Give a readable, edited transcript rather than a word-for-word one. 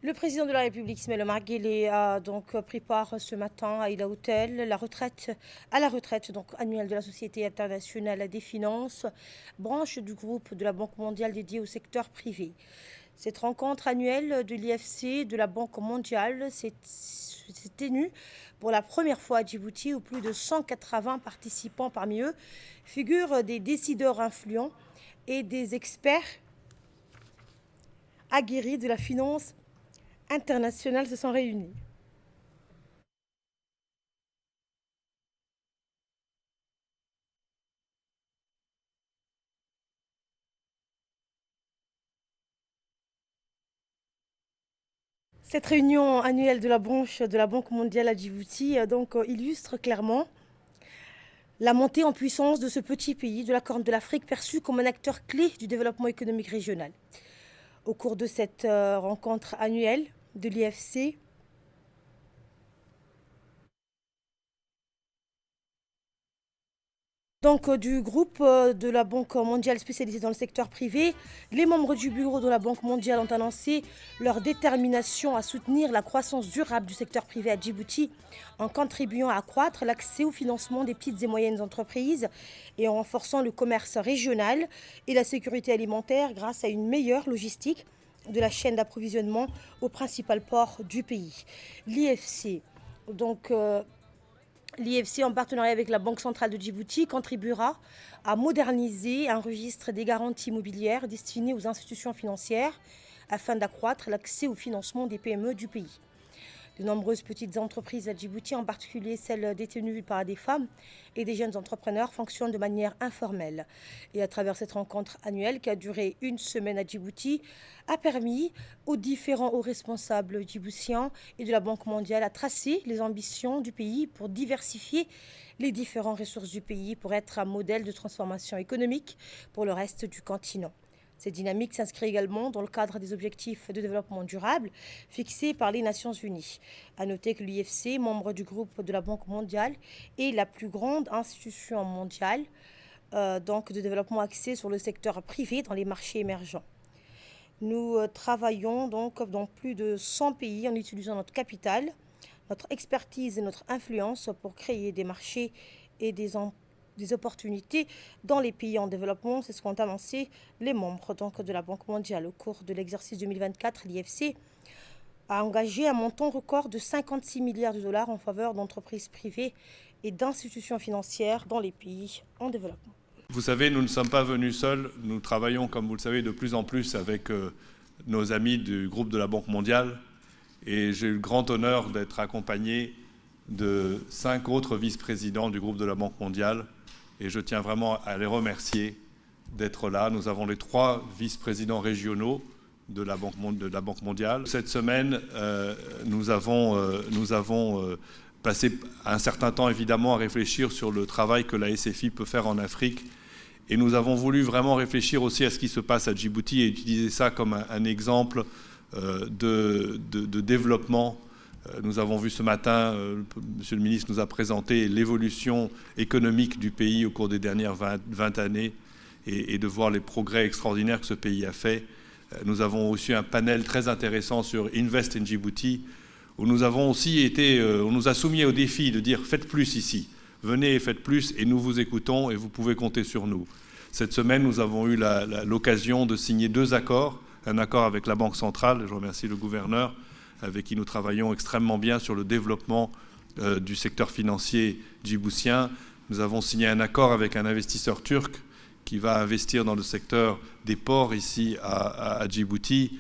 Le président de la République, Ismaël Omar Guelleh, a donc pris part ce matin à Ila Hotel, à la retraite donc, annuelle de la Société internationale des finances, branche du groupe de la Banque mondiale dédiée au secteur privé. Cette rencontre annuelle de l'IFC, de la Banque mondiale, s'est tenue pour la première fois à Djibouti, où plus de 180 participants, parmi eux figurent des décideurs influents et des experts aguerris de la finance internationales se sont réunies. Cette réunion annuelle de la branche de la Banque mondiale à Djibouti illustre clairement la montée en puissance de ce petit pays de la Corne de l'Afrique, perçu comme un acteur clé du développement économique régional. Au cours de cette rencontre annuelle de l'IFC, du groupe de la Banque mondiale spécialisée dans le secteur privé, les membres du bureau de la Banque mondiale ont annoncé leur détermination à soutenir la croissance durable du secteur privé à Djibouti en contribuant à accroître l'accès au financement des petites et moyennes entreprises et en renforçant le commerce régional et la sécurité alimentaire grâce à une meilleure logistique de la chaîne d'approvisionnement au principal port du pays. L'IFC, L'IFC, en partenariat avec la Banque centrale de Djibouti, contribuera à moderniser un registre des garanties immobilières destinées aux institutions financières afin d'accroître l'accès au financement des PME du pays. De nombreuses petites entreprises à Djibouti, en particulier celles détenues par des femmes et des jeunes entrepreneurs, fonctionnent de manière informelle. Et à travers cette rencontre annuelle qui a duré une semaine à Djibouti, a permis aux différents hauts responsables djiboutiens et de la Banque mondiale à tracer les ambitions du pays pour diversifier les différentes ressources du pays pour être un modèle de transformation économique pour le reste du continent. Cette dynamique s'inscrit également dans le cadre des objectifs de développement durable fixés par les Nations Unies. À noter que l'IFC, membre du groupe de la Banque mondiale, est la plus grande institution mondiale de développement axée sur le secteur privé dans les marchés émergents. Nous travaillons donc dans plus de 100 pays en utilisant notre capital, notre expertise et notre influence pour créer des marchés et des opportunités dans les pays en développement. C'est ce qu'ont annoncé les membres de la Banque mondiale. Au cours de l'exercice 2024, l'IFC a engagé un montant record de 56 milliards de dollars en faveur d'entreprises privées et d'institutions financières dans les pays en développement. Vous savez, nous ne sommes pas venus seuls. Nous travaillons, comme vous le savez, de plus en plus avec nos amis du groupe de la Banque mondiale. Et j'ai eu le grand honneur d'être accompagné de 5 autres vice-présidents du groupe de la Banque mondiale. Et je tiens vraiment à les remercier d'être là. Nous avons les 3 vice-présidents régionaux de la Banque mondiale. Cette semaine, nous avons passé un certain temps, évidemment, à réfléchir sur le travail que la SFI peut faire en Afrique. Et nous avons voulu vraiment réfléchir aussi à ce qui se passe à Djibouti et utiliser ça comme un exemple de développement. Nous avons vu ce matin, Monsieur le ministre nous a présenté l'évolution économique du pays au cours des dernières 20 années et de voir les progrès extraordinaires que ce pays a fait. Nous avons aussi un panel très intéressant sur Invest in Djibouti, où nous avons aussi on nous a soumis au défi de dire faites plus ici, venez et faites plus et nous vous écoutons et vous pouvez compter sur nous. Cette semaine, nous avons eu l'occasion de signer 2 accords, un accord avec la Banque centrale, je remercie le gouverneur, avec qui nous travaillons extrêmement bien sur le développement du secteur financier djiboutien. Nous avons signé un accord avec un investisseur turc qui va investir dans le secteur des ports ici à Djibouti.